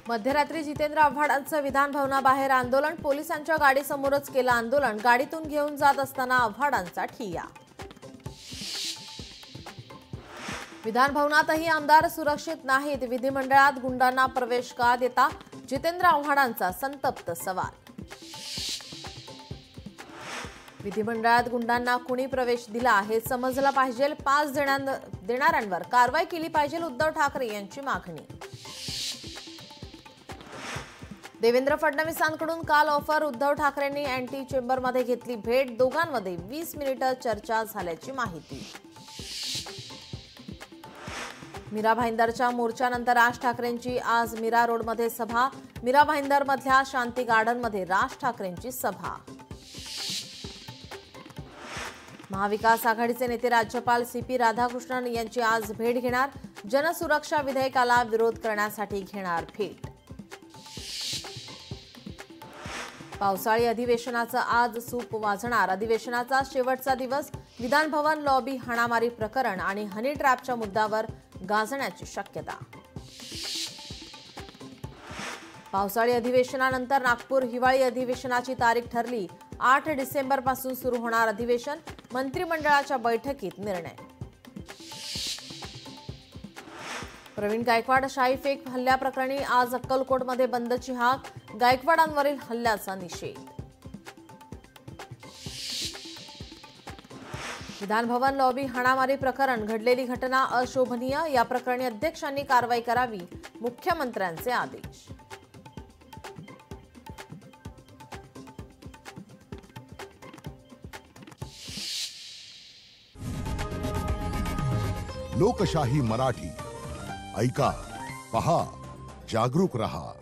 मध्यरात्री जितेंद्र आव्हाडांचं विधान भवनाबाहेर आंदोलन। पोलिसांच्या गाडीसमोरच केलं आंदोलन। गाडीतून घेऊन जात असताना आव्हाडांचा ठिय्या। विधान भवनातही आमदार सुरक्षित नाहीत। विधिमंडळात गुंडांना प्रवेश का देता? जितेंद्र आव्हाडांचा संतप्त सवाल। विधिमंडळात गुंडांना कुणी प्रवेश दिला हे समजलं पाहिजे। 5 देणाऱ्यांवर कारवाई केली पाहिजे। उद्धव ठाकरे यांची मागणी। देवेंद्र फडणवीसांकडून काल ऑफर। उद्धव ठाकरेंनी अँटी चेंबरमध्ये घेतली भेट। दोघांमध्ये 20 मिनिटं चर्चा झाल्याची माहिती। मीरा भाईंदरच्या मोर्चानंतर राज ठाकरेंची आज मीरा रोडमध्ये सभा। मीरा भाईंदरमधल्या शांती गार्डनमध्ये राज ठाकरेंची सभा। महाविकास आघाडीचे नेते राज्यपाल CP राधाकृष्णन यांची आज भेट घेणार। जनसुरक्षा विधेयकाला विरोध करण्यासाठी घेणार भेट। पावसाळी अधिवेशनाचं आज सूप वाजणार। अधिवेशनाचा शेवटचा दिवस। विधान भवन लॉबी हाणामारी प्रकरण आणि हनी ट्रॅपच्या मुद्द्यावर गाजण्याची शक्यता। पावसाळी अधिवेशनानंतर नागपूर हिवाळी अधिवेशनाची तारीख ठरली। 8 डिसेंबरपासून सुरू होणार अधिवेशन। मंत्रिमंडळाच्या बैठकीत निर्णय। प्रवीण गायकवाड शाही फेक हल्ल्याप्रकरणी आज अक्कलकोटमध्ये बंदची हाक। गायकवाडांवरील हल्ल्याचा निषेध। विधान भवन लॉबी हाणामारी प्रकरण घडलेली घटना अशोभनीय। या प्रकरणी अध्यक्षांनी कारवाई करावी। मुख्यमंत्र्यांचे आदेश। लोकशाही मराठी ऐका, पहा, जागरूक रहा।